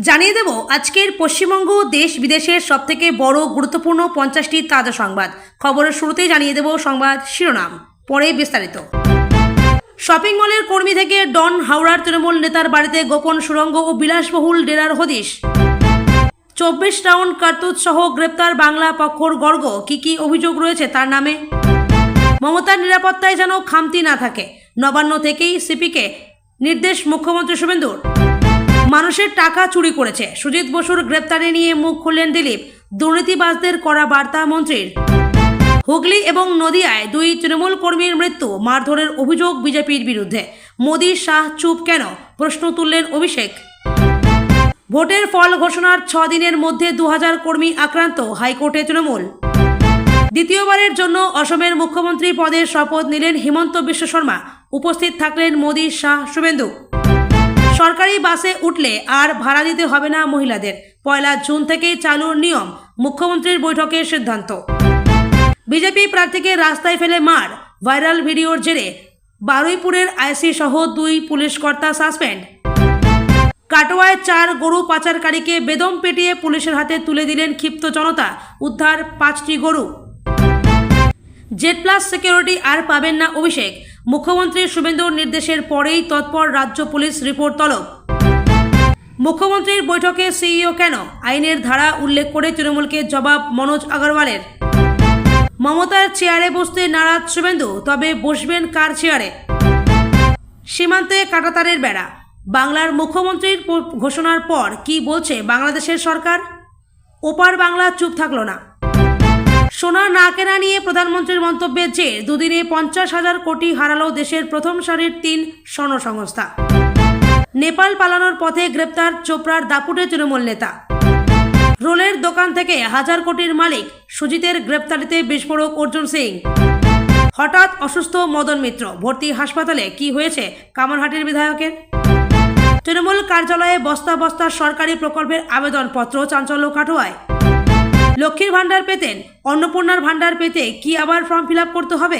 জানিয়ে দেব আজকের পশ্চিমবঙ্গ দেশ বিদেশের সবথেকে বড় গুরুত্বপূর্ণ 50টি তাজা সংবাদ। খবরের শুরুতেই জানিয়ে দেব সংবাদ শিরোনাম, পরে বিস্তারিত। শপিং মলের কর্মী থেকে ডন হাওড়ার তৃণমূল নেতার বাড়িতে গোপন সুড়ঙ্গ ও বিলাসবহুল ডেরার হদিশ। 24 রাউন্ড কার্তুজ সহ গ্রেপ্তার বাংলা পক্ষর গর্গ। কি অভিযোগ রয়েছে তার নামে? মমতার নিরাপত্তায় যেন খামতি না থাকে, নবান্ন থেকেই সিপিকে নির্দেশ মুখ্যমন্ত্রী শুভেন্দুর। মানুষের টাকা চুরি করেছে, সুজিত বসুর গ্রেপ্তারি নিয়ে মুখ খুললেন দিলীপ। দুর্নীতিবাজদের করা বার্তা মন্ত্রীর। হুগলি এবং নদিয়ায় 2 তৃণমূল কর্মীর মৃত্যু, মারধরের অভিযোগ বিজেপির বিরুদ্ধে। মোদি শাহ চুপ কেন, প্রশ্ন তুললেন অভিষেক। ভোটের ফল ঘোষণার 6 দিনের মধ্যে 2000 কর্মী আক্রান্ত, হাইকোর্টে তৃণমূল। দ্বিতীয়বারের জন্য অসমের মুখ্যমন্ত্রী পদের শপথ নিলেন হিমন্ত বিশ্ব শর্মা। উপস্থিত থাকলেন মোদি, শাহ, শুভেন্দু। সরকারি বাসে উঠলে আর ভাড়া দিতে হবে না মহিলাদের, 1 জুন থেকেই চালুর নিয়ম, মুখ্যমন্ত্রীর বৈঠকের সিদ্ধান্ত। বিজেপি প্রার্থীকে রাস্তায় ফেলে মার, ভাইরাল ভিডিওর জেরে বারুইপুরের আইসি সহ 2 পুলিশ কর্তা সাসপেন্ড। কাটোয়ায় 4 গরু পাচারকারীকে বেদম পেটিয়ে পুলিশের হাতে তুলে দিলেন ক্ষিপ্ত জনতা, উদ্ধার 5টি গরু। জেড প্লাস সিকিউরিটি আর পাবেন না অভিষেক, মুখ্যমন্ত্রী শুভেন্দুর নির্দেশের পরেই তৎপর রাজ্য পুলিশ, রিপোর্ট তলব। মুখ্যমন্ত্রীর বৈঠকে সিইও কেন, আইনের ধারা উল্লেখ করে তৃণমূলকে জবাব মনোজ আগরওয়ালের। মমতার চেয়ারে বসতে নারাজ শুভেন্দু, তবে বসবেন কার চেয়ারে? সীমান্তে কাঁটাতারের বেড়া, বাংলার মুখ্যমন্ত্রীর ঘোষণার পর কি বলছে বাংলাদেশের সরকার? ওপার বাংলা চুপ থাকলো না। সোনা না কেনা নিয়ে প্রধানমন্ত্রীর মন্তব্যের জের 2 দিনে 50,000 কোটি হারালো দেশের প্রথম সারির 3 স্বর্ণ সংস্থা। নেপাল পালানোর পথে গ্রেপ্তার চোপড়ার দাপুটে তৃণমূল নেতা। রোলের দোকান থেকে 1000 কোটির মালিক সুজিতের গ্রেপ্তারিতে বিস্ফোরক অর্জুন সিং। হঠাৎ অসুস্থ মদন মিত্র, ভর্তি হাসপাতালে। কি হয়েছে কামারহাটির বিধায়কের? তৃণমূল কার্যালয়ে বস্তা বস্তা সরকারি প্রকল্পের আবেদনপত্র, চাঞ্চল্য কাটোয়ায়। লক্ষ্মীর ভান্ডার পেতেন, অন্নপূর্ণার ভান্ডার পেতে কি আবার ফর্ম ফিল আপ করতে হবে?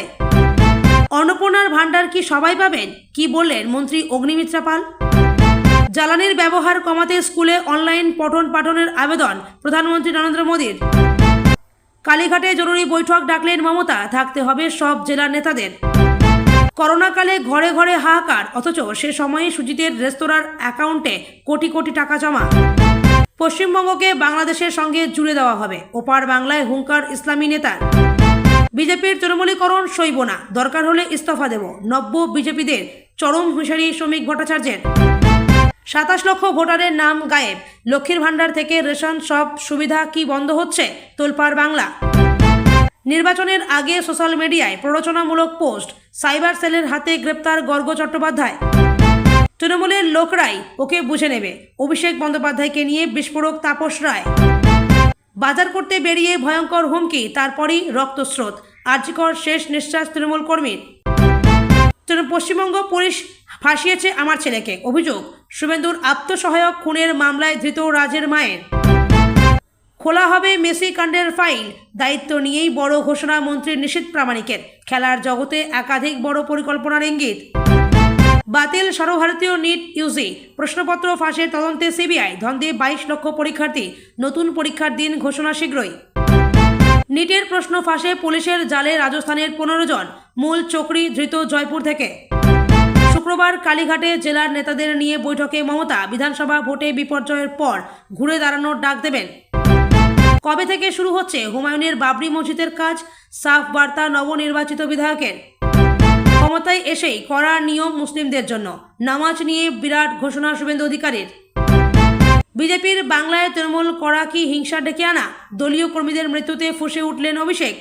অন্নপূর্ণার ভান্ডার কি সবাই পাবেন? কি বললেন মন্ত্রী অগ্নিমিত্রা পাল। জ্বালানির ব্যবহার কমাতে স্কুলে অনলাইন পঠন পাঠনের আবেদন প্রধানমন্ত্রী নরেন্দ্র মোদীর। কালীঘাটে জরুরি বৈঠক ডাকলেন মমতা, থাকতে হবে সব জেলার নেতাদের। করোনাকালে ঘরে ঘরে হাহাকার, অথচ সে সময়ে সুজিতের রেস্তোরাঁর অ্যাকাউন্টে কোটি কোটি টাকা জমা। পশ্চিমবঙ্গকে বাংলাদেশের সঙ্গে জুড়ে দেওয়া হবে, ওপার বাংলায় হুঙ্কার ইসলামী নেতার। বিজেপির তৃণমূলীকরণ সইব না, দরকার হলে ইস্তফা দেব, নব্য বিজেপিদের চরম হুঁশিয়ারি শ্রমিক ভট্টাচার্যের। 27 লক্ষ ভোটারের নাম গায়েব, লক্ষ্মীর ভান্ডার থেকে রেশন সব সুবিধা কি বন্ধ হচ্ছে? তোলপাড় বাংলা। নির্বাচনের আগে সোশ্যাল মিডিয়ায় প্ররোচনামূলক পোস্ট, সাইবার সেলের হাতে গ্রেপ্তার গর্গ চট্টোপাধ্যায়। তৃণমূলের লোকরাই ওকে বুঝে নেবে, অভিষেক বন্দ্যোপাধ্যায়কে নিয়ে বিস্ফোরক তাপস রায়। বাজার করতে বেরিয়ে ভয়ঙ্কর হুমকি, তারপরই রক্তস্রোত, আর্যিকর শেষ নিঃশ্বাস তৃণমূল কর্মীর। পশ্চিমবঙ্গ পুলিশ ফাঁসিয়েছে আমার ছেলেকে, অভিযোগ শুভেন্দুর আত্মসহায়ক খুনের মামলায় ধৃত রাজের মায়ের। খোলা হবে মেসি কাণ্ডের ফাইল, দায়িত্ব নিয়েই বড় ঘোষণা মন্ত্রী নিশীথ প্রামাণিকের। খেলার জগতে একাধিক বড় পরিকল্পনার ইঙ্গিত। বাতিল সর্বভারতীয় নিট ইউজি, প্রশ্নপত্র ফাঁসের তদন্তে সিবিআই। ধন্দে 22 লক্ষ পরীক্ষার্থী, নতুন পরীক্ষার দিন ঘোষণা শীঘ্রই। নিটের প্রশ্ন ফাঁসে পুলিশের জালে রাজস্থানের 15 জন, মূল চক্রী ধৃত জয়পুর থেকে। শুক্রবার কালীঘাটে জেলার নেতাদের নিয়ে বৈঠকে মমতা, বিধানসভা ভোটে বিপর্যয়ের পর ঘুরে দাঁড়ানোর ডাক দেবেন। কবে থেকে শুরু হচ্ছে হুমায়ুনের বাবরি মসজিদের কাজ, সাফ বার্তা নবনির্বাচিত বিধায়কের। ক্ষমতায় এসেই কড়া নিয়ম মুসলিমদের জন্য, নামাজ নিয়ে বিরাট ঘোষণা শুভেন্দু অধিকারীর। বিজেপির বাংলায় তৃণমূল করা কি হিংসা ডেকে আনা? দলীয় কর্মীদের মৃত্যুতে ফুঁসে উঠলেন অভিষেক।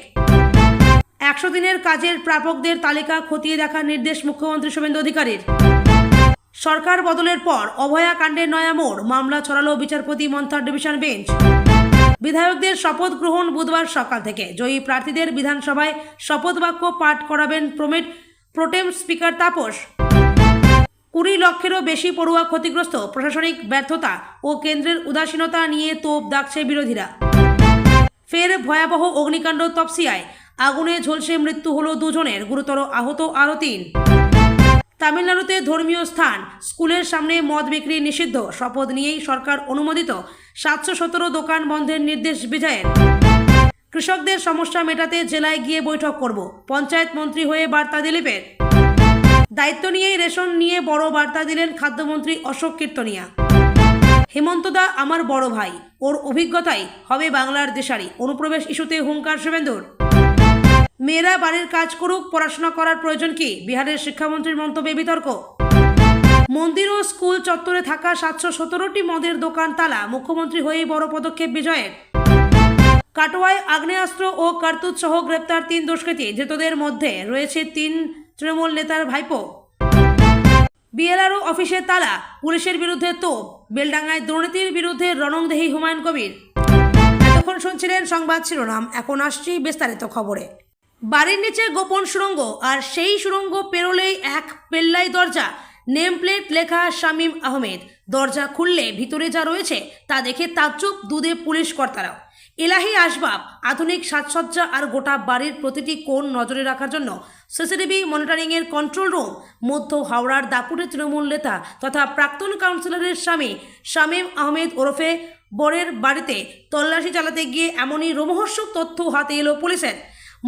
100 দিনের কাজের প্রাপকদের তালিকা খতিয়ে দেখার নির্দেশ মুখ্যমন্ত্রী শুভেন্দু অধিকারীর। সরকার বদলের পর অভয়া কাণ্ডের নয়া মোড়, মামলা ছড়ালো বিচারপতি মন্থার ডিভিশন বেঞ্চ। বিধায়কদের শপথ গ্রহণ বুধবার সকাল থেকে, জয়ী প্রার্থীদের বিধানসভায় শপথ বাক্য পাঠ করাবেন প্রোটেম স্পিকার তাপস। 20 লক্ষেরও বেশি পড়ুয়া ক্ষতিগ্রস্ত, প্রশাসনিক ব্যর্থতা ও কেন্দ্রের উদাসীনতা নিয়ে তোপ দাগছে বিরোধীরা। ফের ভয়াবহ অগ্নিকাণ্ড তপসিয়ায়, আগুনে ঝলসে মৃত্যু হলো 2 জনের, গুরুতর আহত আরও 3। তামিলনাড়ুতে ধর্মীয় স্থান স্কুলের সামনে মদ বিক্রি নিষিদ্ধ, শপথ নিয়েই সরকার অনুমোদিত 717 দোকান বন্ধের নির্দেশ বিজয়ের। কৃষকদের সমস্যা মেটাতে জেলায় গিয়ে বৈঠক করব, পঞ্চায়েত মন্ত্রী হয়ে বার্তা দিলীপের। দায়িত্ব নিয়েই রেশন নিয়ে বড় বার্তা দিলেন খাদ্যমন্ত্রী অশোক কীর্তনিয়া। হেমন্তদা আমার বড় ভাই, ওর অভিজ্ঞতাই হবে বাংলার দিশারি, অনুপ্রবেশ ইস্যুতে হুঙ্কার শুভেন্দুর। মেয়েরা বাড়ির কাজ করুক, পড়াশোনা করার প্রয়োজন কি, বিহারের শিক্ষামন্ত্রীর মন্তব্যে বিতর্ক। মন্দির ও স্কুল চত্বরে থাকা 717টি মদের দোকান তালা, মুখ্যমন্ত্রী হয়েই বড় পদক্ষেপ বিজয়ের। কাটোয়ায় আগ্নেয়াস্ত্র ও কার্তুজ সহ গ্রেপ্তার 3 দুষ্কৃতী, ধৃতদের মধ্যে রয়েছে 3 তৃণমূল নেতার ভাইপো। বিএলআরও অফিসে তালা, পুলিশের বিরুদ্ধে তোপ, বেলডাঙ্গায় দুর্নীতির বিরুদ্ধে রণংদেহী হুমায়ুন কবির। এতক্ষণ শুনছিলেন সংবাদ শিরোনাম, এখন আসছি বিস্তারিত খবরে। বাড়ির নিচে গোপন সুড়ঙ্গ, আর সেই সুড়ঙ্গ পেরোলেই এক পেল্লাই দরজা, নেম প্লেট লেখা শামীম আহমেদ। দরজা খুললে ভিতরে যা রয়েছে তা দেখে তাজ্জব দুধে পুলিশ কর্তারাও। এলাহি আসবাব, আধুনিক সাজসজ্জা আর গোটা বাড়ির প্রতিটি কোণ নজরে রাখার জন্য সিসিটিভি মনিটরিংয়ের কন্ট্রোল রুম। মধ্য হাওড়ার দাপুটে তৃণমূল নেতা তথা প্রাক্তন কাউন্সিলরের স্বামী শামীম আহমেদ ওরফে বরের বাড়িতে তল্লাশি চালাতে গিয়ে এমনই রোমহর্ষক তথ্য হাতে এলো পুলিশের।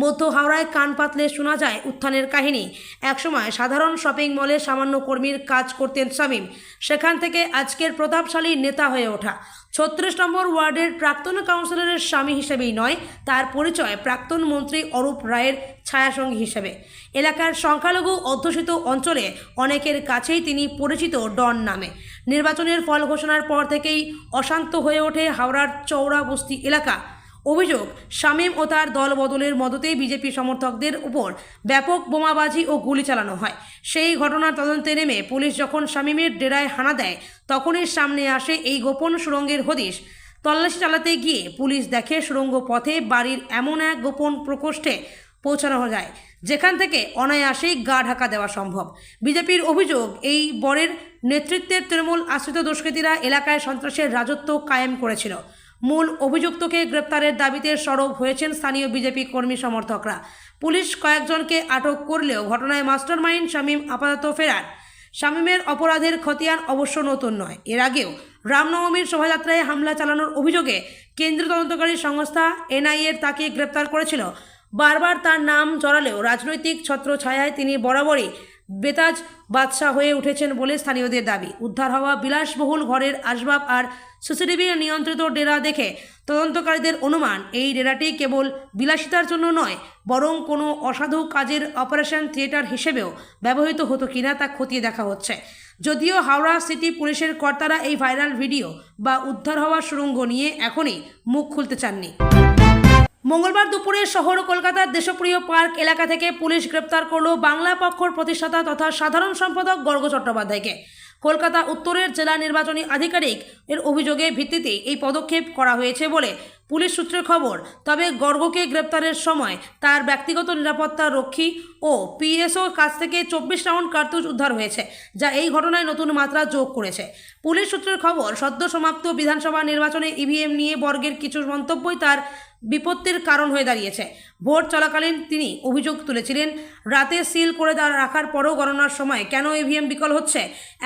মধ্য হাওড়ায় কান পাতলে শোনা যায় উত্থানের কাহিনী। একসময় সাধারণ শপিং মলে সামান্য কর্মীর কাজ করতেন শামীম, সেখান থেকে আজকের প্রতাপশালী নেতা হয়ে ওঠা। 36 নম্বর ওয়ার্ডের প্রাক্তন কাউন্সিলরের স্বামী হিসেবেই নয়, তার পরিচয় প্রাক্তন মন্ত্রী অরূপ রায়ের ছায়াসঙ্গী হিসেবে। এলাকার সংখ্যালঘু অধ্যুষিত অঞ্চলে অনেকের কাছেই তিনি পরিচিত ডন নামে। নির্বাচনের ফল ঘোষণার পর থেকেই অশান্ত হয়ে ওঠে হাওড়ার চৌরা বস্তি এলাকা। অভিযোগ, শামীম ও তার দল বদলের মদতেই বিজেপি সমর্থকদের উপর ব্যাপক বোমাবাজি ও গুলি চালানো হয়। সেই ঘটনার তদন্তে নেমে পুলিশ যখন শামীমের ডেরায় হানা দেয়, তখনই সামনে আসে এই গোপন সুড়ঙ্গের হদিশ। তল্লাশি চালাতে গিয়ে পুলিশ দেখে সুড়ঙ্গ পথে বাড়ির এমন এক গোপন প্রকোষ্ঠে পৌঁছানো যায়, যেখান থেকে অনায়াসেই গা ঢাকা দেওয়া সম্ভব। বিজেপির অভিযোগ, এই বরের নেতৃত্বের তৃণমূল আশ্রিত দুষ্কৃতীরা এলাকায় সন্ত্রাসের রাজত্ব কায়েম করেছিল। মূল অভিযুক্তকে গ্রেপ্তারের দাবিতে সরব হয়েছেন স্থানীয় বিজেপি কর্মী সমর্থকরা। পুলিশ কয়েকজনকে আটক করলেও ঘটনায় মাস্টারমাইন্ড শামীম আপাতত ফেরার। শামীমের অপরাধের খতিয়ান অবশ্য নতুন নয়। এর আগেও রামনবমীর শোভাযাত্রায় হামলা চালানোর অভিযোগে কেন্দ্রীয় তদন্তকারী সংস্থা এনআইএ তাকে গ্রেপ্তার করেছিল। বারবার তার নাম জড়ালেও রাজনৈতিক ছত্রছায়ায় তিনি বরাবরই বেতাজ বাদশাহ হয়ে উঠেছেন বলে স্থানীয়দের দাবি। উদ্ধার হওয়া বিলাসবহুল ঘরের আসবাব আর সিসিটিভি নিয়ন্ত্রিত ডেরা দেখে তদন্তকারীদের অনুমান, এই ডেরাটি কেবল বিলাসিতার জন্য নয়, বরং কোনো অসাধু কাজের অপারেশন থিয়েটার হিসেবেও ব্যবহৃত হতো কিনা তা খতিয়ে দেখা হচ্ছে। যদিও হাওড়া সিটি পুলিশের কর্তারা এই ভাইরাল ভিডিও বা উদ্ধার হওয়া সুড়ঙ্গ নিয়ে এখনই মুখ খুলতে চাননি। মঙ্গলবার দুপুরে শহর কলকাতার দেশপ্রিয় পার্ক এলাকা থেকে পুলিশ গ্রেপ্তার করল বাংলা পক্ষর প্রতিষ্ঠাতা তথা সাধারণ সম্পাদক গর্গ চট্টোপাধ্যায়কে। কলকাতা উত্তরের জেলা নির্বাচনী আধিকারিক এর অভিযোগের ভিত্তিতে এই পদক্ষেপ করা হয়েছে বলে পুলিশ সূত্রে খবর। তবে গর্গকে গ্রেপ্তারের সময় তার ব্যক্তিগত নিরাপত্তা রক্ষী ও পিএসও কাছ থেকে 24 রাউন্ড কার্তুজ উদ্ধার হয়েছে, যা এই ঘটনায় নতুন মাত্রা যোগ করেছে। পুলিশ সূত্রের খবর, সদ্য সমাপ্ত বিধানসভা নির্বাচনে ইভিএম নিয়ে বর্গের কিছু মন্তব্যই তার বিপত্তির কারণ হয়ে দাঁড়িয়েছে। ভোট চলাকালীন তিনি অভিযোগ তুলেছিলেন, রাতে সিল করে রাখার পরও গণনার সময় কেন ইভিএম বিকল হচ্ছে।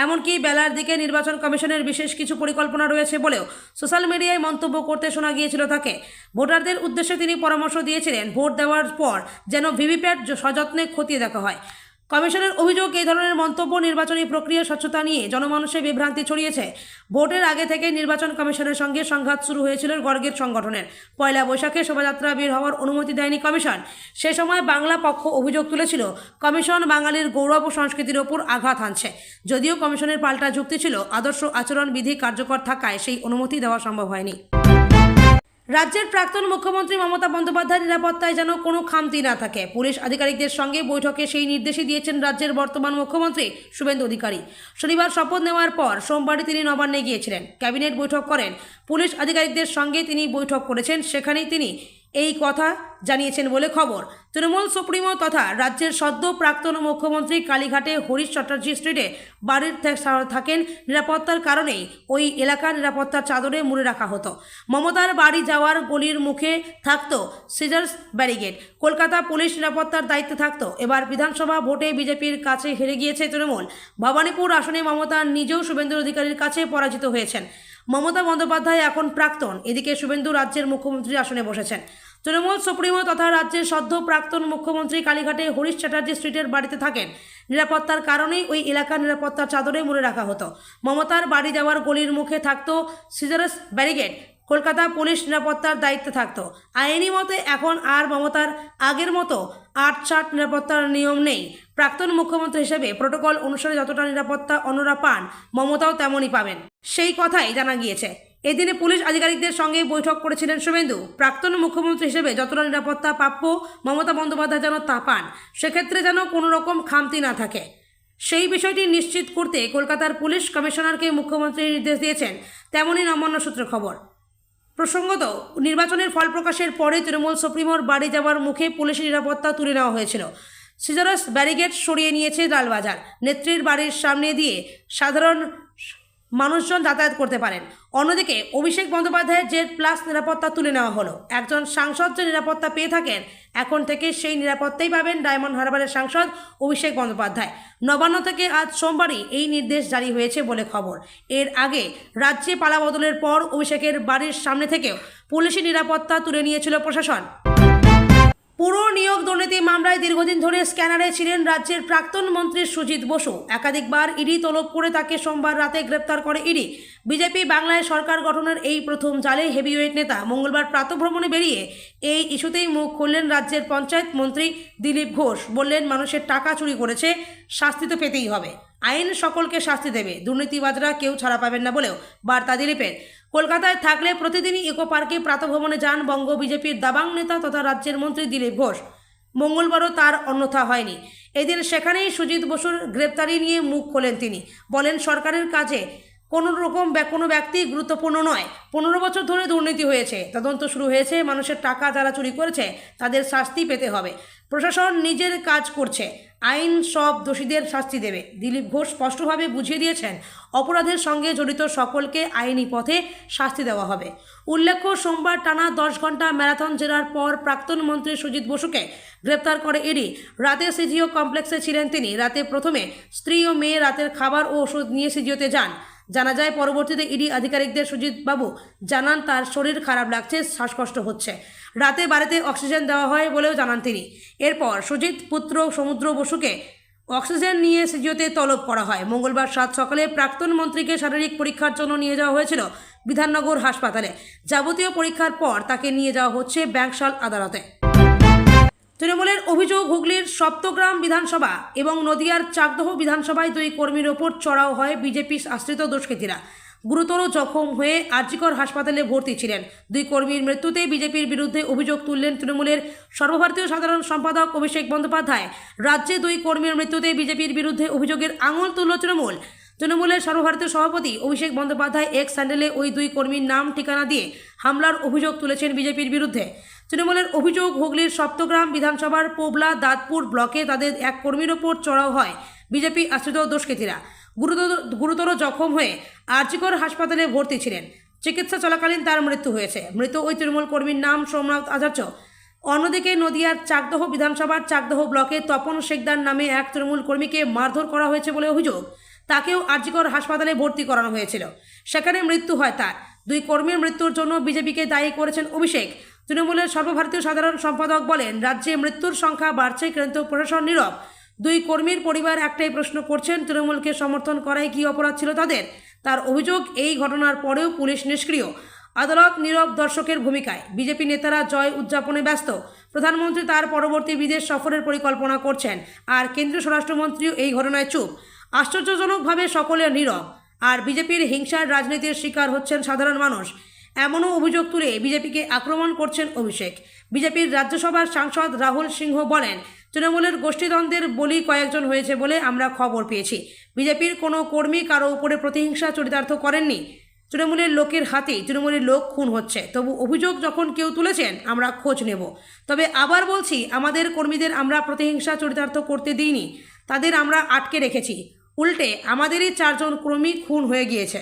এমনকি বেলার দিকে নির্বাচন কমিশনের বিশেষ কিছু পরিকল্পনা রয়েছে বলেও সোশ্যাল মিডিয়ায় মন্তব্য করতে শোনা গিয়েছিল তাকে। ভোটারদের উদ্দেশ্যে তিনি পরামর্শ দিয়েছিলেন, ভোট দেওয়ার পর যেন ভিভিপ্যাট সযত্নে খতিয়ে দেখা হয়। কমিশনের অভিযোগ, এই ধরনের মন্তব্য নির্বাচনী প্রক্রিয়ার স্বচ্ছতা নিয়ে জনমানুষে বিভ্রান্তি ছড়িয়েছে। ভোটের আগে থেকে নির্বাচন কমিশনের সঙ্গে সংঘাত শুরু হয়েছিল গর্গের সংগঠনের। পয়লা বৈশাখে শোভাযাত্রা বের হওয়ার অনুমতি দেয়নি কমিশন। সে সময় বাংলা পক্ষ অভিযোগ তুলেছিল, কমিশন বাঙালির গৌরব ও সংস্কৃতির ওপর আঘাত হানছে। যদিও কমিশনের পাল্টা যুক্তি ছিল, আদর্শ আচরণ বিধি কার্যকর থাকায় সেই অনুমতি দেওয়া সম্ভব হয়নি। রাজ্যের প্রাক্তন মুখ্যমন্ত্রী মমতা বন্দ্যোপাধ্যায়ের নিরাপত্তায় যেন কোনো খামতি না থাকে, পুলিশ আধিকারিকদের সঙ্গে বৈঠকে সেই নির্দেশই দিয়েছেন রাজ্যের বর্তমান মুখ্যমন্ত্রী শুভেন্দু অধিকারী। শনিবার শপথ নেওয়ার পর সোমবারই তিনি নবান্নে গিয়েছিলেন, ক্যাবিনেট বৈঠক করেন। পুলিশ আধিকারিকদের সঙ্গে তিনি বৈঠক করেছেন, সেখানেই তিনি এই কথা জানিয়েছেন বলে খবর। তৃণমূল সুপ্রিমো তথা রাজ্যের সদ্য প্রাক্তন মুখ্যমন্ত্রী কালীঘাটে হরিশ চ্যাটার্জি স্ট্রিটে বাড়ির থাকেন। নিরাপত্তার কারণেই ওই এলাকার নিরাপত্তার চাদরে মুড়ে রাখা হতো। মমতার বাড়ি যাওয়ার গলির মুখে থাকতো সিজার্স ব্যারিকেড। কলকাতা পুলিশ নিরাপত্তার দায়িত্বে থাকতো। এবার বিধানসভা ভোটে বিজেপির কাছে হেরে গিয়েছে তৃণমূল। ভবানীপুর আসনে মমতা নিজেও শুভেন্দু অধিকারীর কাছে পরাজিত হয়েছেন। মমতা বন্দ্যোপাধ্যায় এখন প্রাক্তন, এদিকে শুভেন্দু রাজ্যের মুখ্যমন্ত্রীর আসনে বসেছেন। তৃণমূল সুপ্রিমো তথা রাজ্যের সদ্য প্রাক্তন মুখ্যমন্ত্রী কালীঘাটে হরিশ চ্যাটার্জি স্ট্রিটের বাড়িতে থাকেন। নিরাপত্তার কারণেই ওই এলাকার নিরাপত্তার চাদরে মুড়ে রাখা হতো। মমতার বাড়ি যাওয়ার গলির মুখে থাকতো সিজার্স ব্যারিকেড। কলকাতা পুলিশ নিরাপত্তার দায়িত্বে থাকতো। আইনি মতে এখন আর মমতার আগের মতো আটচাট নিরাপত্তার নিয়ম নেই। প্রাক্তন মুখ্যমন্ত্রী হিসেবে প্রোটোকল অনুসারে যতটা নিরাপত্তা অন্যরা পান, মমতাও তেমনই পাবেন, সেই কথাই জানা গিয়েছে। এদিনে পুলিশ আধিকারিকদের সঙ্গে বৈঠক করেছিলেন শুভেন্দু। প্রাক্তন মুখ্যমন্ত্রী হিসেবে যতটা নিরাপত্তা প্রাপ্য মমতা বন্দ্যোপাধ্যায় যেন তা পান, সেক্ষেত্রে যেন কোনো রকম খামতি না থাকে, সেই বিষয়টি নিশ্চিত করতে কলকাতার পুলিশ কমিশনারকে মুখ্যমন্ত্রী নির্দেশ দিয়েছেন, তেমনই নবান্ন সূত্রে খবর। প্রসঙ্গত, নির্বাচনের ফল প্রকাশের পরে তৃণমূল সুপ্রিমোর বাড়ি যাওয়ার মুখে পুলিশের নিরাপত্তা তুলে নেওয়া হয়েছিল। সিজারাস ব্যারিকেড সরিয়ে নিয়েছে লালবাজার। নেত্রীর বাড়ির সামনে দিয়ে সাধারণ মানুষজন যাতায়াত করতে পারেন। অন্যদিকে অভিষেক বন্দ্যোপাধ্যায়ের জেড প্লাস নিরাপত্তা তুলে নেওয়া হলো। একজন সাংসদ যে নিরাপত্তা পেয়ে থাকেন, এখন থেকে সেই নিরাপত্তাই পাবেন ডায়মন্ড হারবারের সাংসদ অভিষেক বন্দ্যোপাধ্যায়। নবান্ন থেকে আজ সোমবারই এই নির্দেশ জারি হয়েছে বলে খবর। এর আগে রাজ্যে পালাবদলের পর অভিষেকের বাড়ির সামনে থেকেও পুলিশি নিরাপত্তা তুলে নিয়েছিল প্রশাসন। পুরো নিয়োগ দুর্নীতি মামলায় দীর্ঘদিন ধরে স্ক্যানারে ছিলেন রাজ্যের প্রাক্তন মন্ত্রী সুজিত বসু। একাধিকবার ইডি তলব করে তাকে সোমবার রাতে গ্রেপ্তার করে ইডি। বিজেপি বাংলায় সরকার গঠনের এই প্রথম জালে হেভিওয়েট নেতা মঙ্গলবার প্রাতঃভ্রমণে বেরিয়ে এই ইস্যুতেই মুখ খুললেন রাজ্যের পঞ্চায়েত মন্ত্রী দিলীপ ঘোষ। বললেন, মানুষের টাকা চুরি করেছে, শাস্তি তো পেতেই হবে। আইন সকলকে শাস্তি দেবে, দুর্নীতিবাজরা কেউ ছাড়া পাবেন না বলেও বার্তা দিলীপের। কলকাতায় থাকলে প্রতিদিনই ইকো পার্কে প্রাতঃভ্রমণে যান বঙ্গ বিজেপির দাবাং নেতা তথা রাজ্যের মন্ত্রী দিলীপ ঘোষ। মঙ্গলবারও তার অন্যথা হয়নি। এদিন সেখানেই সুজিত বসুর গ্রেপ্তারি নিয়ে মুখ খোলেন তিনি। বলেন, সরকারের কাজে কোনো ব্যক্তি গুরুত্বপূর্ণ নয়। 15 বছর ধরে দুর্নীতি হয়েছে, তদন্ত শুরু হয়েছে। মানুষের টাকা যারা চুরি করেছে তাদের শাস্তি পেতে হবে। প্রশাসন নিজের কাজ করছে, আইন সব দোষীদের শাস্তি দেবে। দিলীপ ঘোষ স্পষ্টভাবে বুঝিয়ে দিয়েছেন, অপরাধের সঙ্গে জড়িত সকলকে আইনি পথে শাস্তি দেওয়া হবে। উল্লেখ্য, সোমবার টানা 10 ঘন্টা ম্যারাথন জেরার পর প্রাক্তন মন্ত্রী সুজিত বসুকে গ্রেপ্তার করে ইডি। রাতে সিজিও কমপ্লেক্সে ছিলেন তিনি। রাতে প্রথমে স্ত্রী ও মেয়ে রাতের খাবার ও ওষুধ নিয়ে সিজিওতে যান। জানা যায়, পরবর্তীতে ইডি আধিকারিকদের সুজিত বাবু জানান তার শরীর খারাপ লাগছে, শ্বাসকষ্ট হচ্ছে। রাতে বাড়িতে অক্সিজেন দেওয়া হয় বলেও জানান তিনি। এরপর সুজিত পুত্র সমুদ্র বসুকে অক্সিজেন নিয়ে সিজিওতে তলব করা হয়। মঙ্গলবার 7 সকালে প্রাক্তন মন্ত্রীকে শারীরিক পরীক্ষার জন্য নিয়ে যাওয়া হয়েছিল বিধাননগর হাসপাতালে। যাবতীয় পরীক্ষার পর তাকে নিয়ে যাওয়া হচ্ছে ব্যাংশাল আদালতে। তৃণমূলের অভিযোগ, হুগলির সপ্তগ্রাম বিধানসভা এবং নদিয়ার চাকদহ বিধানসভায় 2 কর্মীর ওপর চড়াও হয় বিজেপি আশ্রিত দুষ্কৃতীরা। গুরুতর জখম হয়ে আরজিকর হাসপাতালে ভর্তি ছিলেন। 2 কর্মীর মৃত্যুতে বিজেপির বিরুদ্ধে অভিযোগ তুললেন তৃণমূলের সর্বভারতীয় সাধারণ সম্পাদক অভিষেক বন্দ্যোপাধ্যায়। রাজ্যে 2 কর্মীর মৃত্যুতে বিজেপির বিরুদ্ধে অভিযোগের আঙুল তুলল তৃণমূল। তৃণমূলের সর্বভারতীয় সভাপতি অভিষেক বন্দ্যোপাধ্যায় এক্স হ্যান্ডেলে ওই 2 কর্মীর নাম ঠিকানা দিয়ে হামলার অভিযোগ তুলেছেন বিজেপির বিরুদ্ধে। তৃণমূলের অভিযোগ, হুগলির সপ্তগ্রাম বিধানসভার পোবলা দাঁতপুর ব্লকে তাদের 1 কর্মীর ওপর চড়াও হয় বিজেপি আশ্রিত দুষ্কৃতীরা। গুরুতর জখম হয়ে আরজিকর হাসপাতালে ভর্তি ছিলেন। চিকিৎসা চলাকালীন তার মৃত্যু হয়েছে। মৃত ওই তৃণমূল কর্মীর নাম সোমনাথ আচার্য। অন্যদিকে নদিয়ার চাকদহ বিধানসভার চাকদহ ব্লকে তপন শেখদার নামে 1 তৃণমূল কর্মীকে মারধর করা হয়েছে বলে অভিযোগ। তাকেও আরজিকর হাসপাতালে ভর্তি করানো হয়েছিল, সেখানে মৃত্যু হয় তার। 2 কর্মীর মৃত্যুর জন্য বিজেপিকে দায়ী করেছেন অভিষেক। তৃণমূলের সর্বভারতীয় সাধারণ সম্পাদক বলেন, রাজ্যে মৃত্যুর সংখ্যা বাড়ছে কিন্তু প্রশাসন নীরব। 2 কর্মীর পরিবার একটাই প্রশ্ন করছেন, তৃণমূলকে সমর্থন করায় কী অপরাধ ছিল তাদের। তার অভিযোগ, এই ঘটনার পরেও পুলিশ নিষ্ক্রিয়, আদালত নীরব দর্শকের ভূমিকায়। বিজেপি নেতারা জয় উদযাপনে ব্যস্ত। প্রধানমন্ত্রী তার পরবর্তী বিদেশ সফরের পরিকল্পনা করছেন, আর কেন্দ্রীয় স্বরাষ্ট্রমন্ত্রীও এই ঘটনায় চুপ। আশ্চর্যজনকভাবে সকলে নীরব, আর বিজেপির হিংসার রাজনীতির শিকার হচ্ছেন সাধারণ মানুষ। এমনও অভিযোগ তুলে বিজেপিকে আক্রমণ করছেন অভিষেক। বিজেপির রাজ্যসভার সাংসদ রাহুল সিংহ বলেন, তৃণমূলের গোষ্ঠীদ্বন্দ্বের বলি কয়েকজন হয়েছে বলে আমরা খবর পেয়েছি। বিজেপির কোনো কর্মী কারো উপরে প্রতিহিংসা চরিতার্থ করেননি। তৃণমূলের লোকের হাতেই তৃণমূলের লোক খুন হচ্ছে। তবু অভিযোগ যখন কেউ তুলেছেন আমরা খোঁজ নেব। তবে আবার বলছি, আমাদের কর্মীদের আমরা প্রতিহিংসা চরিতার্থ করতে দিইনি, তাদের আমরা আটকে রেখেছি। উল্টে আমাদেরই 4 জন কর্মী খুন হয়ে গিয়েছে।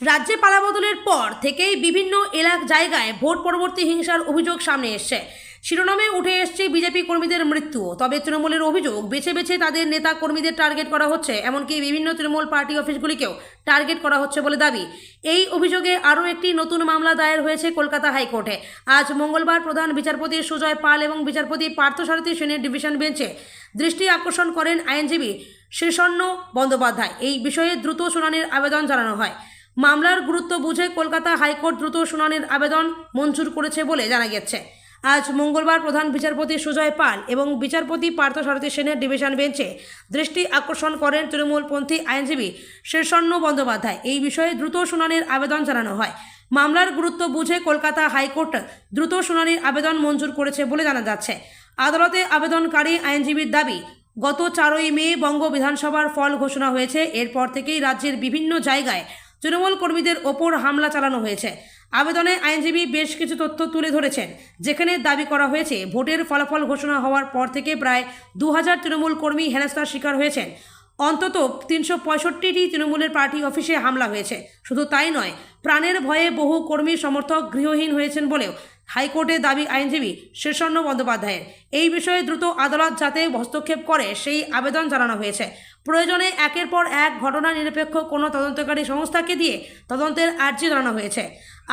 রাজ্যে পালাবদলের পর থেকেই বিভিন্ন জায়গায় ভোট পরবর্তী হিংসার অভিযোগ সামনে এসছে। শিরোনামে উঠে এসছে বিজেপি কর্মীদের মৃত্যু। তবে তৃণমূলের অভিযোগ, বেছে বেছে তাদের নেতা কর্মীদের টার্গেট করা হচ্ছে, এমনকি বিভিন্ন তৃণমূল পার্টি অফিসগুলিকেও টার্গেট করা হচ্ছে বলে দাবি। এই অভিযোগে আরও একটি নতুন মামলা দায়ের হয়েছে কলকাতা হাইকোর্টে। আজ মঙ্গলবার প্রধান বিচারপতি সুজয় পাল এবং বিচারপতি পার্থসারথী সেনের ডিভিশন বেঞ্চে দৃষ্টি আকর্ষণ করেন আইনজীবী শ্রীসন্ন বন্দ্যোপাধ্যায়। এই বিষয়ে দ্রুত শুনানির আবেদন জানানো হয়। মামলার গুরুত্ব বুঝে কলকাতা হাইকোর্ট দ্রুত শুনানির আবেদন মঞ্জুর করেছে বলে জানা গেছে। আজ মঙ্গলবার প্রধান বিচারপতি সুজয় পাল এবং বিচারপতি পার্থসারথী সেনের ডিভিশন বেঞ্চে দৃষ্টি আকর্ষণ করেন তৃণমূলপন্থী আইনজীবী শ্রীসন্ন বন্দ্যোপাধ্যায়। এই বিষয়ে দ্রুত শুনানির আবেদন জানানো হয়। মামলার গুরুত্ব বুঝে কলকাতা হাইকোর্ট দ্রুত শুনানির আবেদন মঞ্জুর করেছে বলে জানা যাচ্ছে। আদালতে আবেদনকারী আইনজীবীর দাবি, গত 4ই মে বঙ্গ বিধানসভার ফল ঘোষণা হয়েছে। এরপর থেকেই রাজ্যের বিভিন্ন জায়গায় তৃণমূল কর্মীদের ওপর হামলা চালানো হয়েছে। আবেদনে আইনজীবী বেশ কিছু তথ্য তুলে ধরেছেন, যেখানে দাবি করা হয়েছে ভোটের ফলাফল ঘোষণা হওয়ার পর থেকে প্রায় 2000 তৃণমূল কর্মী হেনস্থার শিকার হয়েছেন। অন্তত 365টি তৃণমূলের পার্টি অফিসে হামলা হয়েছে। শুধু তাই নয়, প্রাণের ভয়ে বহু কর্মী সমর্থক গৃহহীন হয়েছেন বলেও হাইকোর্টে দাবি আইনজীবী শ্রীসন্ন বন্দ্যোপাধ্যায়ের। এই বিষয়ে দ্রুত আদালত যাতে হস্তক্ষেপ করে সেই আবেদন জানানো হয়েছে। প্রয়োজনে একের পর এক ঘটনা নিরপেক্ষ কোনো তদন্তকারী সংস্থাকে দিয়ে তদন্তের আর্জি জানানো হয়েছে।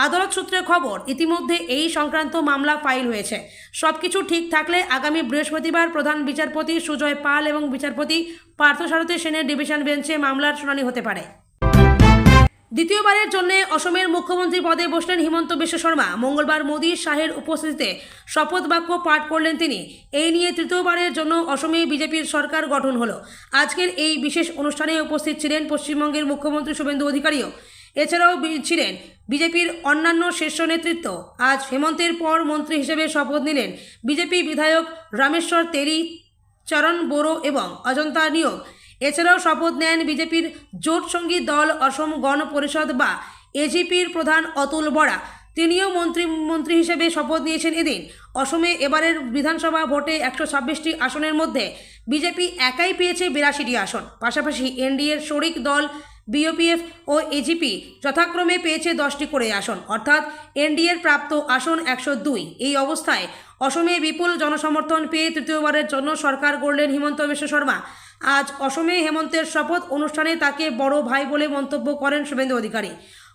আদালত সূত্রে খবর, ইতিমধ্যে এই সংক্রান্ত মামলা ফাইল হয়েছে। সবকিছু ঠিক থাকলে আগামী বৃহস্পতিবার প্রধান বিচারপতি সুজয় পাল এবং বিচারপতি পার্থসারথী সেনের ডিভিশন বেঞ্চে মামলার শুনানি হতে পারে। দ্বিতীয়বারের জন্য অসমের মুখ্যমন্ত্রী পদে বসলেন হিমন্ত বিশ্ব শর্মা। মঙ্গলবার মোদী শাহের উপস্থিতিতে শপথ বাক্য পাঠ করলেন তিনি। এই নিয়ে তৃতীয়বারের জন্য অসমে বিজেপির সরকার গঠন হলো। আজকের এই বিশেষ অনুষ্ঠানে উপস্থিত ছিলেন পশ্চিমবঙ্গের মুখ্যমন্ত্রী শুভেন্দু অধিকারীও। এছাড়াও ছিলেন বিজেপির অন্যান্য শীর্ষ নেতৃত্ব। আজ হেমন্তের পর মন্ত্রী হিসেবে শপথ নিলেন বিজেপি বিধায়ক রামেশ্বর তেলি, চরণ বোরো এবং অজন্তা নিয়োগ। এছাড়াও শপথ নেন বিজেপির জোটসঙ্গী দল অসম গণ পরিষদ বা এজিপির প্রধান অতুল বরা। তিনিও মন্ত্রী হিসেবে শপথ নিয়েছেন এদিন। অসমে এবারের বিধানসভা ভোটে 126টি আসনের মধ্যে বিজেপি একাই পেয়েছে 82টি আসন। পাশাপাশি এনডিএর শরিক দল বিওপিএফ ও এজিপি যথাক্রমে পেয়েছে 10টি করে আসন, অর্থাৎ এনডিএর প্রাপ্ত আসন 102। এই অবস্থায় অসমে বিপুল জনসমর্থন পেয়ে তৃতীয়বারের জন্য সরকার গড়লেন হিমন্ত বিশ্ব শর্মা। আজ অসমে হেমন্তের শপথ অনুষ্ঠানে তাকে বড় ভাই বলে মন্তব্য করেন শুভেন্দু অধিকারী।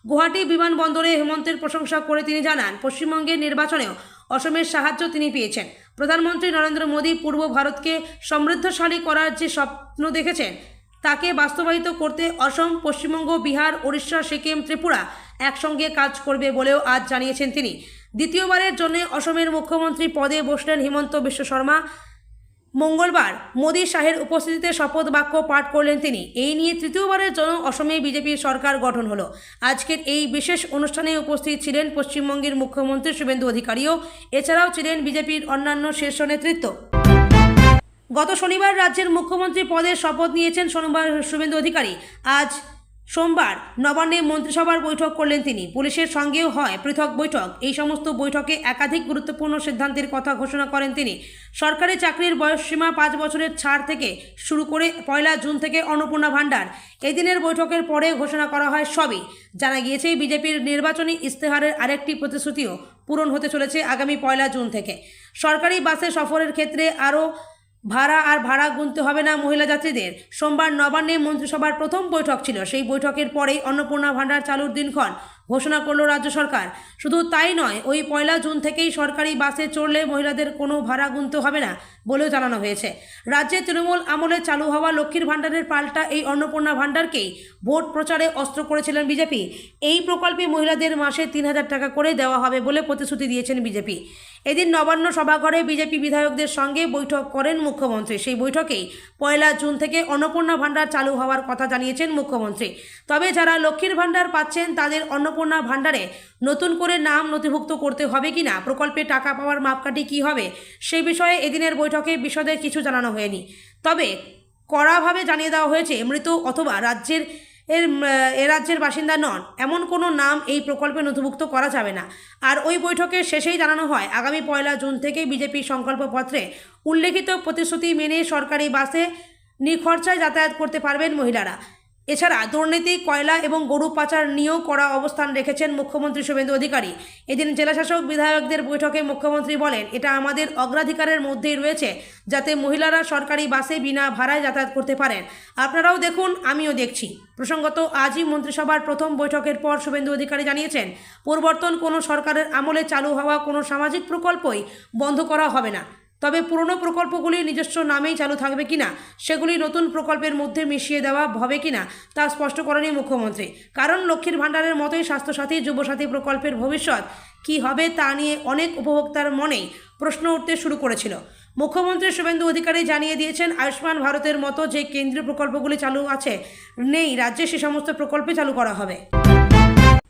গুয়াহাটি বিমানবন্দরে হেমন্তের প্রশংসা করে তিনি জানান, পশ্চিমবঙ্গের নির্বাচনেও অসমের সাহায্য তিনি পেয়েছেন। প্রধানমন্ত্রী নরেন্দ্র মোদী পূর্ব ভারতকে সমৃদ্ধশালী করার যে স্বপ্ন দেখেছেন তাকে বাস্তবায়িত করতে অসম, পশ্চিমবঙ্গ, বিহার, ওড়িশা, সিকিম, ত্রিপুরা একসঙ্গে কাজ করবে বলেও আজ জানিয়েছেন তিনি। দ্বিতীয়বারের জন্য অসমের মুখ্যমন্ত্রী পদে বসলেন হিমন্ত বিশ্ব শর্মা। মঙ্গলবার মোদী শাহের উপস্থিতিতে শপথ বাক্য পাঠ করলেন তিনি। এই নিয়ে তৃতীয়বারের জন্য অসমে বিজেপির সরকার গঠন হলো। আজকের এই বিশেষ অনুষ্ঠানে উপস্থিত ছিলেন পশ্চিমবঙ্গের মুখ্যমন্ত্রী শুভেন্দু অধিকারীও। এছাড়াও ছিলেন বিজেপির অন্যান্য শীর্ষ নেতৃত্ব। গত শনিবার রাজ্যের মুখ্যমন্ত্রী পদে শপথ নিয়েছেন শুভেন্দু অধিকারী। আজ সোমবার নবান্নে মন্ত্রিসভার বৈঠক করলেন তিনি। পুলিশের সঙ্গেও হয় পৃথক বৈঠক। এই সমস্ত বৈঠকে একাধিক গুরুত্বপূর্ণ সিদ্ধান্তের কথা ঘোষণা করেন তিনি। সরকারি চাকরির বয়সসীমা 5 বছরের ছাড় থেকে শুরু করে 1 জুন থেকে অন্নপূর্ণা ভাণ্ডার। এই দিনের বৈঠকের পরে ঘোষণা করা হয় সবই। জানা গিয়েছে বিজেপির নির্বাচনী ইস্তেহারের আরেকটি প্রতিশ্রুতিও পূরণ হতে চলেছে আগামী 1 জুন থেকে। সরকারি বাসে সফরের ক্ষেত্রে আরও ভাড়া গুনতে হবে না মহিলা যাত্রীদের। সোমবার নবান্নে মন্ত্রিসভার প্রথম বৈঠক ছিল। সেই বৈঠকের পরেই অন্নপূর্ণা ভাণ্ডার চালুর দিনক্ষণ ঘোষণা করল রাজ্য সরকার। শুধু তাই নয়, ওই 1 জুন থেকেই সরকারি বাসে চড়লে মহিলাদের কোনো ভাড়া গুনতে হবে না বলেও জানানো হয়েছে। রাজ্যে তৃণমূল আমলে চালু হওয়া লক্ষ্মীর ভাণ্ডারের পাল্টা এই অন্নপূর্ণা ভাণ্ডারকেই ভোট প্রচারে অস্ত্র করেছিলেন বিজেপি। এই প্রকল্পে মহিলাদের মাসে 3000 টাকা করে দেওয়া হবে বলে প্রতিশ্রুতি দিয়েছেন বিজেপি। এদিন নবান্ন সভাঘরে বিজেপি বিধায়কদের সঙ্গে বৈঠক করেন মুখ্যমন্ত্রী। সেই বৈঠকেই 1 জুন থেকে অন্নপূর্ণা ভাণ্ডার চালু হওয়ার কথা জানিয়েছেন মুখ্যমন্ত্রী। তবে যারা লক্ষ্মীর ভাণ্ডার পাচ্ছেন তাদের অন্নপূর্ণা ভাণ্ডারে নতুন করে নাম নথিভুক্ত করতে হবে কিনা, প্রকল্পে টাকা পাওয়ার মাপকাঠি কী হবে, সেই বিষয়ে এদিনের বৈঠকে বিশদে কিছু জানানো হয়নি। তবে কড়াভাবে জানিয়ে দেওয়া হয়েছে, মৃত অথবা রাজ্যের এ রাজ্যের বাসিন্দা নন এমন কোনো নাম এই প্রকল্পে নথিভুক্ত করা যাবে না। আর ওই বৈঠকের শেষেই জানানো হয় আগামী 1 জুন থেকে বিজেপি সংকল্পপত্রে উল্লেখিত প্রতিশ্রুতি মেনে সরকারি বাসে নিখরচায় যাতায়াত করতে পারবেন মহিলারা। এছাড়া দুর্নীতি, কয়লা এবং গরু পাচার নিয়েও কড়া অবস্থান রেখেছেন মুখ্যমন্ত্রী শুভেন্দু অধিকারী। এদিন জেলাশাসক বিধায়কদের বৈঠকে মুখ্যমন্ত্রী বলেন, এটা আমাদের অগ্রাধিকারের মধ্যেই রয়েছে যাতে মহিলারা সরকারি বাসে বিনা ভাড়ায় যাতায়াত করতে পারেন। আপনারাও দেখুন, আমিও দেখছি। প্রসঙ্গত আজই মন্ত্রিসভার প্রথম বৈঠকের পর শুভেন্দু অধিকারী জানিয়েছেন, পরিবর্তন কোনো সরকারের আমলে চালু হওয়া কোনো সামাজিক প্রকল্পই বন্ধ করা হবে না। তবে পুরনো প্রকল্পগুলি নিজস্ব নামেই চালু থাকবে কিনা, সেগুলি নতুন প্রকল্পের মধ্যে মিশিয়ে দেওয়া হবে কিনা তা স্পষ্ট করেনি মুখ্যমন্ত্রী। কারণ লক্ষ্মীর ভাণ্ডারের মতোই স্বাস্থ্যসাথী, যুবসাথী প্রকল্পের ভবিষ্যৎ কী হবে তা নিয়ে অনেক উপভোক্তার মনেই প্রশ্ন উঠতে শুরু করেছিল। মুখ্যমন্ত্রী শুভেন্দু অধিকারী জানিয়ে দিয়েছেন, আয়ুষ্মান ভারতের মতো যে কেন্দ্রীয় প্রকল্পগুলি চালু আছে নেই, রাজ্যে সে সমস্ত প্রকল্পে চালু করা হবে।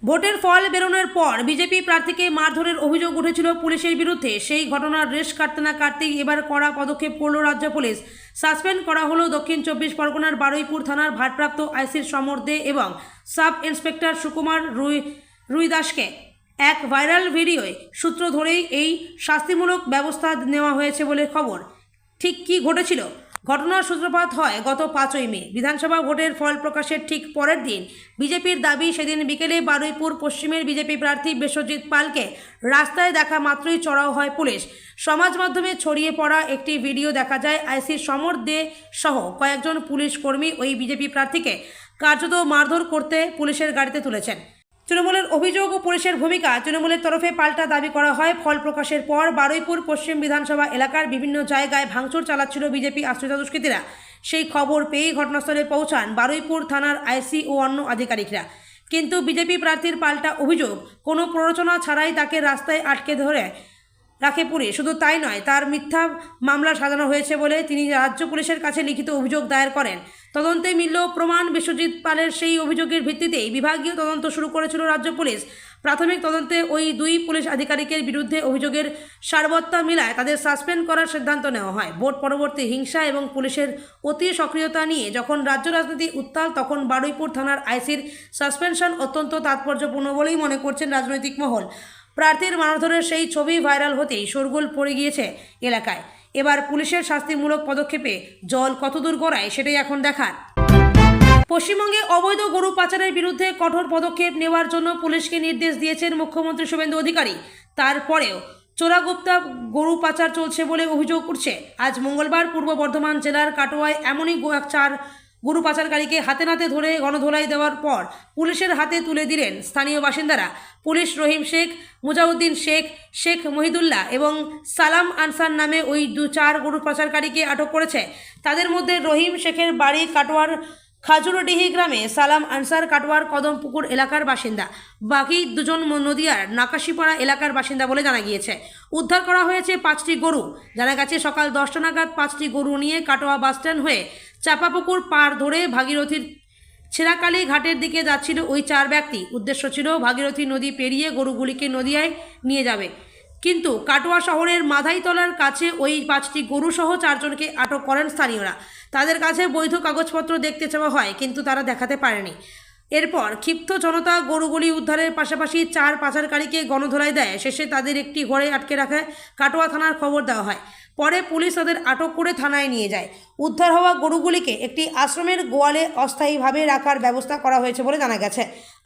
ভোটের ফল বেরোনোর পর বিজেপি প্রার্থীকে মারধরের অভিযোগ উঠেছিল পুলিশের বিরুদ্ধে। সেই ঘটনার রেশ কাটতে না কাটতেই এবার কড়া পদক্ষেপ করল রাজ্য পুলিশ। সাসপেন্ড করা হলো দক্ষিণ 24 পরগনার বারুইপুর থানার ভারপ্রাপ্ত আইসির সমর দে এবং সাব ইন্সপেক্টর সুকুমার রুইদাসকে। এক ভাইরাল ভিডিওয় সূত্র ধরেই এই শাস্তিমূলক ব্যবস্থা নেওয়া হয়েছে বলে খবর। ঠিক কী ঘটেছিল? ঘটনার সূত্রপাত হয় গত 5ই মে। বিধানসভা ভোটের ফল প্রকাশের ঠিক পরের দিন বিজেপির দাবি, সেদিন বিকেলে বারুইপুর পশ্চিমের বিজেপি প্রার্থী বিশ্বজিৎ পালকে রাস্তায় দেখা মাত্রই চড়াও হয় পুলিশ। সমাজ মাধ্যমে ছড়িয়ে পড়া একটি ভিডিও দেখা যায় আইসির সমর দে সহ কয়েকজন পুলিশ কর্মী ওই বিজেপি প্রার্থীকে কার্যত মারধর করতে পুলিশের গাড়িতে তুলেছেন। তৃণমূলের অভিযোগ ও পুলিশের ভূমিকা। তৃণমূলের তরফে পাল্টা দাবি করা হয়, ফল প্রকাশের পর বারুইপুর পশ্চিম বিধানসভা এলাকার বিভিন্ন জায়গায় ভাঙচুর চালাচ্ছিল বিজেপি আশ্রিত দুষ্কৃতীরা। সেই খবর পেয়েই ঘটনাস্থলে পৌঁছান বারুইপুর থানার আইসি ও অন্য আধিকারিকরা। কিন্তু বিজেপি প্রার্থীর পাল্টা অভিযোগ, কোনো প্ররোচনা ছাড়াই তাকে রাস্তায় আটকে ধরে রাখে পুলিশ। শুধু তাই নয়, তার মিথ্যা মামলা সাজানো হয়েছে বলে তিনি রাজ্য পুলিশের কাছে লিখিত অভিযোগ দায়ের করেন। তদন্তে মিলল প্রমাণ। বিশ্বজিৎ পালের সেই অভিযোগের ভিত্তিতেই বিভাগীয় তদন্ত শুরু করেছিল রাজ্য পুলিশ। প্রাথমিক তদন্তে ওই 2 পুলিশ আধিকারিকের বিরুদ্ধে অভিযোগের সারবত্তা মিলায় তাদের সাসপেন্ড করার সিদ্ধান্ত নেওয়া হয়। ভোট পরবর্তী হিংসা এবং পুলিশের অতি সক্রিয়তা নিয়ে যখন রাজ্য রাজনীতি উত্তাল, তখন বারুইপুর থানার আইসির সাসপেনশন অত্যন্ত তাৎপর্যপূর্ণ বলেই মনে করছেন রাজনৈতিক মহল। প্রার্থীর মারধরের সেই ছবি ভাইরাল হতেই শোরগোল পড়ে গিয়েছে এলাকায়। এবার পুলিশের শাস্তিমূলক পদক্ষেপে জল কতদূর গড়ায় সেটাই এখন দেখার। পশ্চিমবঙ্গে অবৈধ গরু পাচারের বিরুদ্ধে কঠোর পদক্ষেপ নেওয়ার জন্য পুলিশকে নির্দেশ দিয়েছেন মুখ্যমন্ত্রী শুভেন্দু অধিকারী। তারপরেও চোরাগুপ্তা গরু পাচার চলছে বলে অভিযোগ উঠছে। আজ মঙ্গলবার পূর্ব বর্ধমান জেলার কাটোয়ায় এমনই 4 গরু পাচারকারীকে হাতে নাতে ধরে গণধোলাই দেওয়ার পর পুলিশের হাতে তুলে দিলেন স্থানীয় বাসিন্দারা। পুলিশ রহিম শেখ, মুজাউদ্দিন শেখ, শেখ মহিদুল্লাহ এবং সালাম আনসার নামে ওই 4 গরু পাচারকারীকে আটক করেছে। তাদের মধ্যে রহিম শেখের বাড়ি কাটোয়ার খাজুরডিহি গ্রামে, সালাম আনসার কাটোয়ার কদমপুকুর এলাকার বাসিন্দা, বাকি 2 জন নদিয়ার নাকাশিপাড়া এলাকার বাসিন্দা বলে জানা গিয়েছে। উদ্ধার করা হয়েছে 5টি গরু। জানা গেছে সকাল 10টা নাগাদ 5টি গরু নিয়ে কাটোয়া বাসস্ট্যান্ড হয়ে চাপাপুকুর পার ধরে ভাগীরথীর ছেঁড়াকালী ঘাটের দিকে যাচ্ছিল ওই 4 ব্যক্তি। উদ্দেশ্য ছিল ভাগীরথী নদী পেরিয়ে গরুগুলিকে নদিয়ায় নিয়ে যাবে। কিন্তু কাটোয়া শহরের মাধাইতলার কাছে ওই 5টি গরু সহ 4 জনকে আটক করেন স্থানীয়রা। তাদের কাছে বৈধ কাগজপত্র দেখতে চাওয়া হয়, কিন্তু তারা দেখাতে পারেনি। এরপর ক্ষিপ্ত জনতা গরুগুলি উদ্ধারের পাশাপাশি 4 পাচারকারীকে গণধোলাই দেয়। শেষে তাদের একটি ঘরে আটকে রাখে কাটোয়া থানার খবর দেওয়া হয়। পরে পুলিশ তাদের আটক করে থানায় নিয়ে যায়। উদ্ধার হওয়া গরুগুলিকে একটি আশ্রমের গোয়ালে অস্থায়ীভাবে রাখার ব্যবস্থা করা হয়েছে বলে জানা গেছে।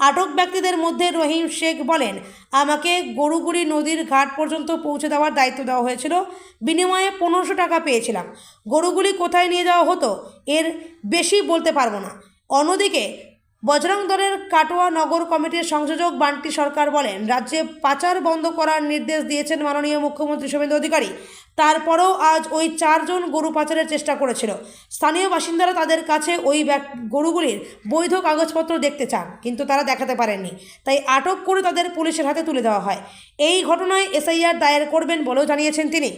আটক ব্যক্তিদের মধ্যে রহিম শেখ বলেন, আমাকে গরুগুলি নদীর ঘাট পর্যন্ত পৌঁছে দেওয়ার দায়িত্ব দেওয়া হয়েছিল, বিনিময়ে 1500 টাকা পেয়েছিলাম। গরুগুলি কোথায় নিয়ে যাওয়া হতো এর বেশি বলতে পারবো না। অন্যদিকে বজরং দলের কাটোয়া নগর কমিটির সংযোজক বান্টি সরকার বলেন, রাজ্যে পাচার বন্ধ করার নির্দেশ দিয়েছেন মাননীয় মুখ্যমন্ত্রী শুভেন্দু অধিকারী। তারপরেও আজ ওই 4 জন গরু পাচারের চেষ্টা করেছিল। স্থানীয় বাসিন্দারা তাদের কাছে ওই গরুগুলির বৈধ কাগজপত্র দেখতে চান, কিন্তু তারা দেখাতে পারেননি। তাই আটক করে তাদের পুলিশের হাতে তুলে দেওয়া হয়। এই ঘটনায় এসআইআর দায়ের করবেন বলেও জানিয়েছেন তিনি।